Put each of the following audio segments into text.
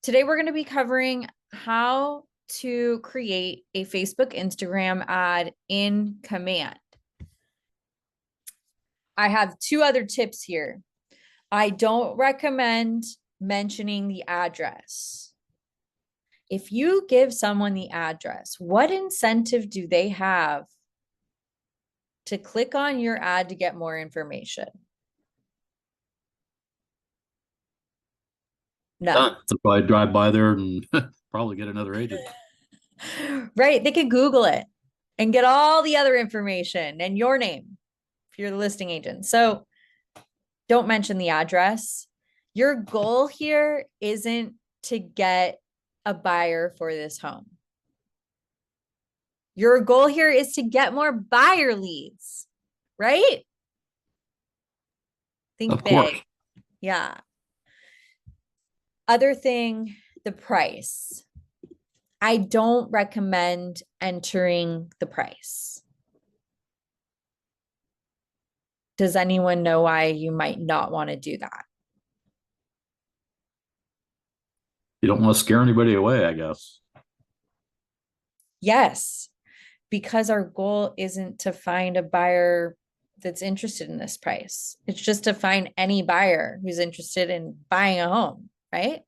Today we're going to be covering how to create a Facebook Instagram ad in Command. I have two other tips here. I don't recommend mentioning the address. If you give someone the address, what incentive do they have to click on your ad to get more information? None. So I drive by there and probably get another agent. Right? They could Google it and get all the other information and your name if you're the listing agent. So don't mention the address. Your goal here isn't to get a buyer for this home. Your goal here is to get more buyer leads, right? Think Of course. big. Yeah. Other thing, the price. I don't recommend entering the price. Does anyone know why you might not want to do that? You don't want to scare anybody away, I guess. Yes, because our goal isn't to find a buyer that's interested in this price. It's just to find any buyer who's interested in buying a home, right?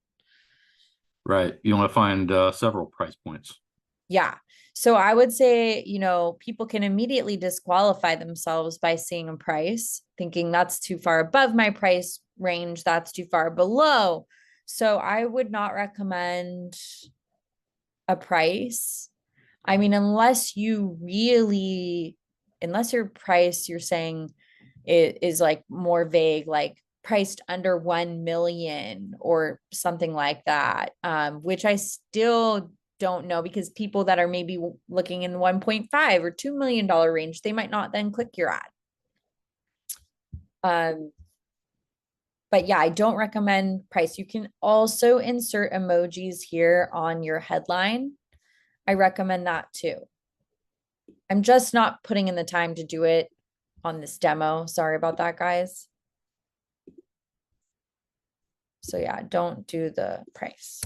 Right. You want to find several price points. Yeah. So I would say, people can immediately disqualify themselves by seeing a price, thinking that's too far above my price range, that's too far below. So I would not recommend a price. I mean, unless your price you're saying it is like more vague, like priced under 1 million or something like that, which I still don't know, because people that are maybe looking in the 1.5 or $2 million range, they might not then click your ad. But yeah, I don't recommend price. You can also insert emojis here on your headline. I recommend that too. I'm just not putting in the time to do it on this demo. Sorry about that, guys. So yeah, don't do the price.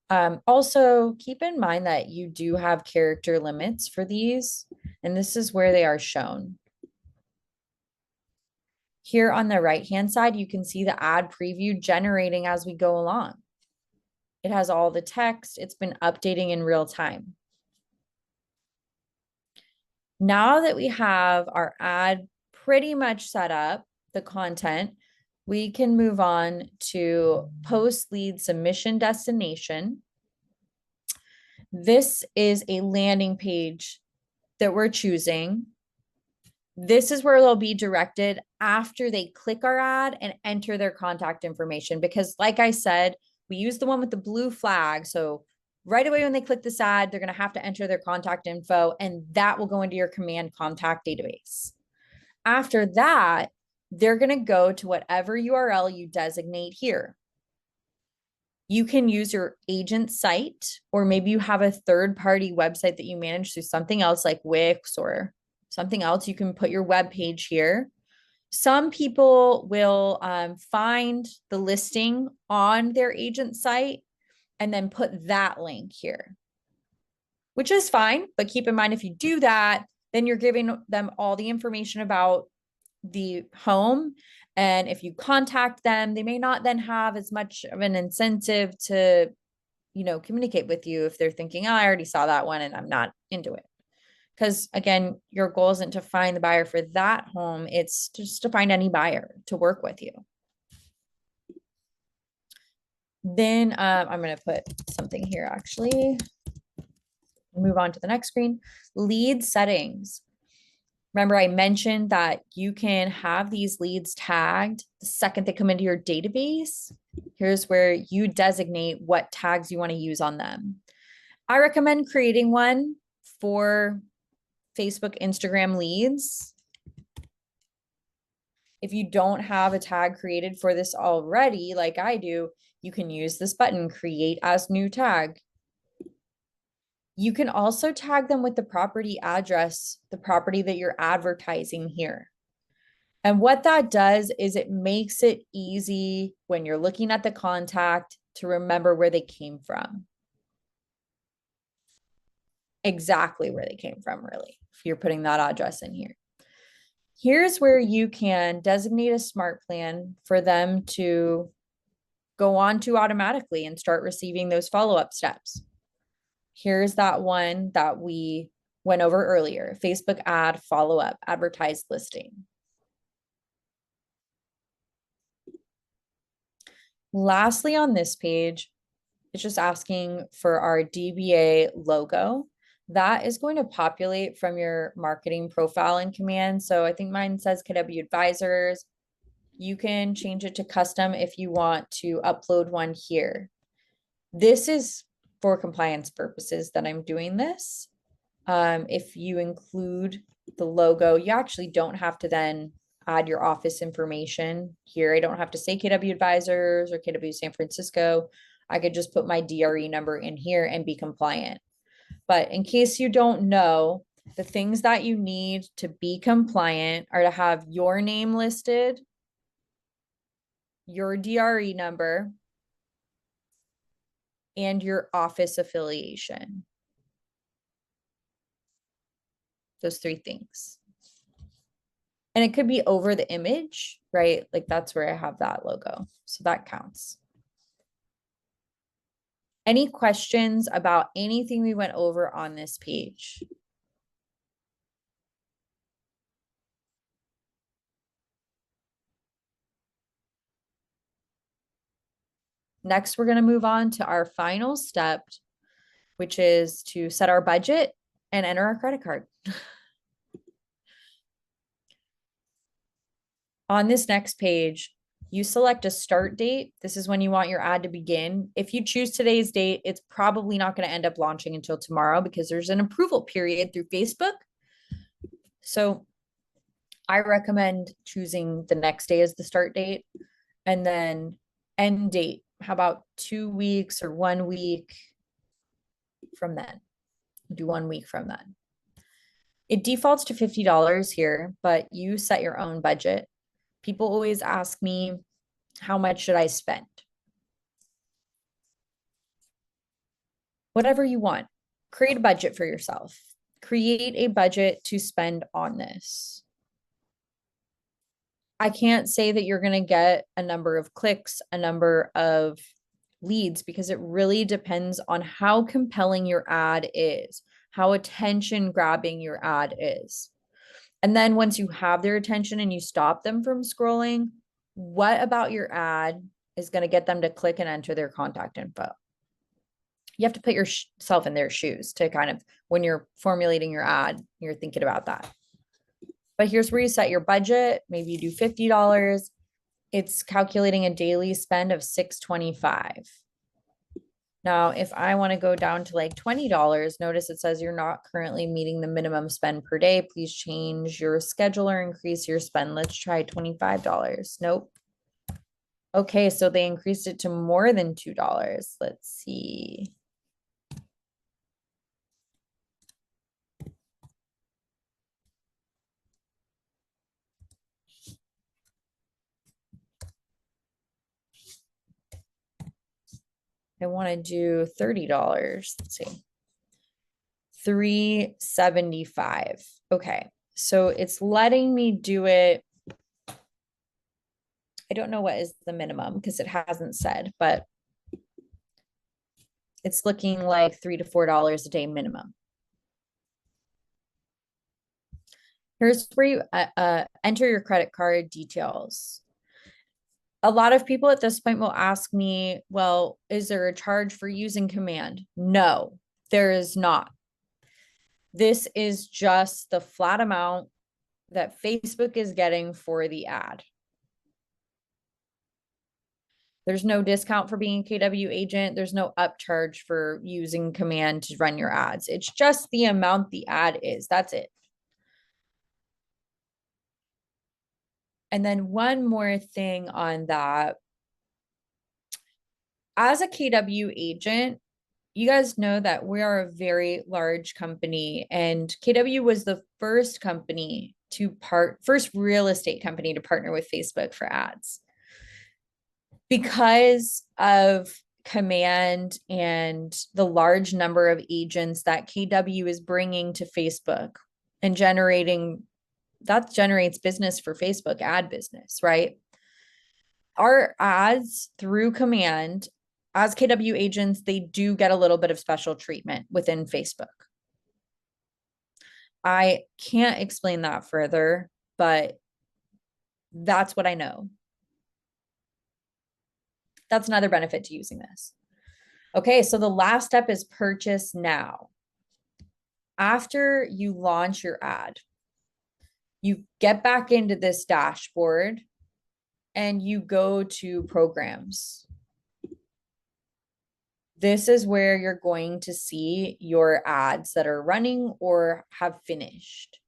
Also, keep in mind that you do have character limits for these, and this is where they are shown. Here on the right-hand side, you can see the ad preview generating as we go along. It has all the text. It's been updating in real time. Now that we have our ad pretty much set up, the content, we can move on to post lead submission destination. This is a landing page that we're choosing. This is where they'll be directed after they click our ad and enter their contact information. Because like I said, we use the one with the blue flag. So right away when they click this ad, they're going to have to enter their contact info, and that will go into your Command contact database. After that, they're going to go to whatever URL you designate here. You can use your agent site, or maybe you have a third-party website that you manage through something else like Wix or something else. You can put your web page here. Some people will find the listing on their agent site and then put that link here, which is fine. But keep in mind, if you do that, then you're giving them all the information about the home. And if you contact them, they may not then have as much of an incentive to, communicate with you if they're thinking, oh, I already saw that one and I'm not into it. Because again, your goal isn't to find the buyer for that home. It's just to find any buyer to work with you. Then I'm going to put something here actually. Move on to the next screen. Lead settings. Remember, I mentioned that you can have these leads tagged the second they come into your database. Here's where you designate what tags you want to use on them. I recommend creating one for Facebook, Instagram leads. If you don't have a tag created for this already, like I do, you can use this button, create as new tag. You can also tag them with the property address, the property that you're advertising here. And what that does is it makes it easy when you're looking at the contact to remember where they came from. Exactly where they came from, really, if you're putting that address in here. Here's where you can designate a smart plan for them to go on to automatically and start receiving those follow-up steps. Here's that one that we went over earlier, Facebook ad follow-up advertised listing. Lastly, on this page, it's just asking for our DBA logo. That is going to populate from your marketing profile in Command. So I think mine says KW Advisors. You can change it to custom if you want to upload one here. This is for compliance purposes that I'm doing this. If you include the logo, you actually don't have to then add your office information here. I don't have to say KW Advisors or KW San Francisco. I could just put my DRE number in here and be compliant. But in case you don't know, the things that you need to be compliant are to have your name listed, your DRE number, and your office affiliation. Those three things. And it could be over the image, right? Like that's where I have that logo. So that counts. Any questions about anything we went over on this page? Next, we're going to move on to our final step, which is to set our budget and enter our credit card. On this next page, you select a start date. This is when you want your ad to begin. If you choose today's date, it's probably not going to end up launching until tomorrow because there's an approval period through Facebook. So I recommend choosing the next day as the start date and then end date. How about 2 weeks or 1 week from then? Do 1 week from then. It defaults to $50 here, but you set your own budget. People always ask me, how much should I spend? Whatever you want. Create a budget for yourself. Create a budget to spend on this. I can't say that you're going to get a number of clicks, a number of leads, because it really depends on how compelling your ad is, how attention grabbing your ad is. And then once you have their attention and you stop them from scrolling, what about your ad is going to get them to click and enter their contact info? You have to put yourself in their shoes to kind of, when you're formulating your ad, you're thinking about that. But here's where you set your budget. Maybe you do $50. It's calculating a daily spend of $6.25. Now, if I want to go down to like $20, notice it says you're not currently meeting the minimum spend per day. Please change your schedule or increase your spend. Let's try $25. Nope. Okay, so they increased it to more than $2. Let's see. I want to do $30. Let's see. $3.75. Okay. So it's letting me do it. I don't know what is the minimum because it hasn't said, but it's looking like $3 to $4 a day minimum. Here's where you enter your credit card details. A lot of people at this point will ask me, well, is there a charge for using Command? No, there is not. This is just the flat amount that Facebook is getting for the ad. There's no discount for being a KW agent. There's no upcharge for using Command to run your ads. It's just the amount the ad is. That's it. And then one more thing on that. As a KW agent, you guys know that we are a very large company, and KW was the first company to first real estate company to partner with Facebook for ads. Because of Command and the large number of agents that KW is bringing to Facebook and that generates business for Facebook, ad business, right? Our ads through Command, as KW agents, they do get a little bit of special treatment within Facebook. I can't explain that further, but that's what I know. That's another benefit to using this. Okay, so the last step is purchase now. After you launch your ad, you get back into this dashboard and you go to programs. This is where you're going to see your ads that are running or have finished.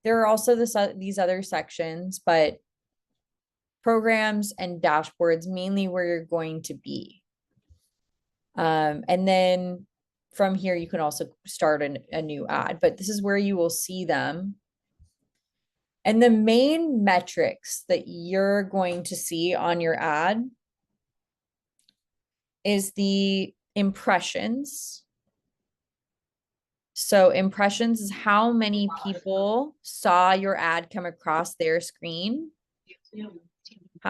There are also these other sections, but programs and dashboards mainly where you're going to be. And then from here, you can also start a new ad, but this is where you will see them. And the main metrics that you're going to see on your ad is the impressions. So impressions is how many people saw your ad come across their screen.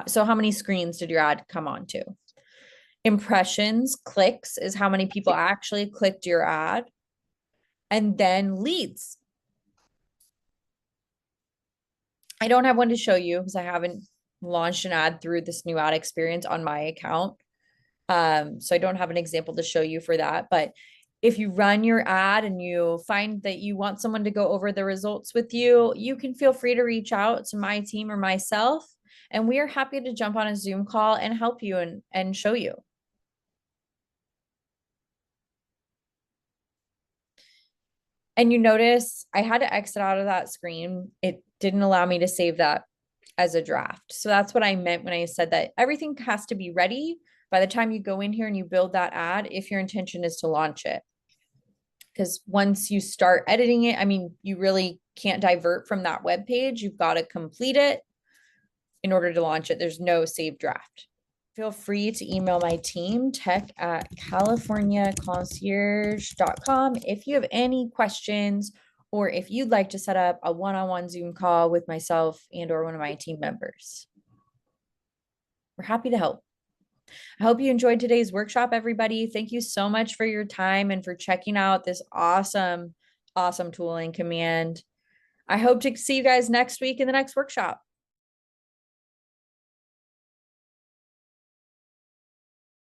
So how many screens did your ad come onto? Impressions, clicks is how many people actually clicked your ad. And then leads. I don't have one to show you because I haven't launched an ad through this new ad experience on my account. So I don't have an example to show you for that. But if you run your ad and you find that you want someone to go over the results with you, you can feel free to reach out to my team or myself. And we are happy to jump on a Zoom call and help you and show you. And you notice I had to exit out of that screen. It didn't allow me to save that as a draft. So that's what I meant when I said that everything has to be ready by the time you go in here and you build that ad, if your intention is to launch it. Because once you start editing it, I mean, you really can't divert from that web page. You've got to complete it in order to launch it. There's no save draft. Feel free to email my team, tech@californiaconcierge.com, if you have any questions or if you'd like to set up a one-on-one Zoom call with myself and or one of my team members. We're happy to help. I hope you enjoyed today's workshop, everybody. Thank you so much for your time and for checking out this awesome tool in Command. I hope to see you guys next week in the next workshop.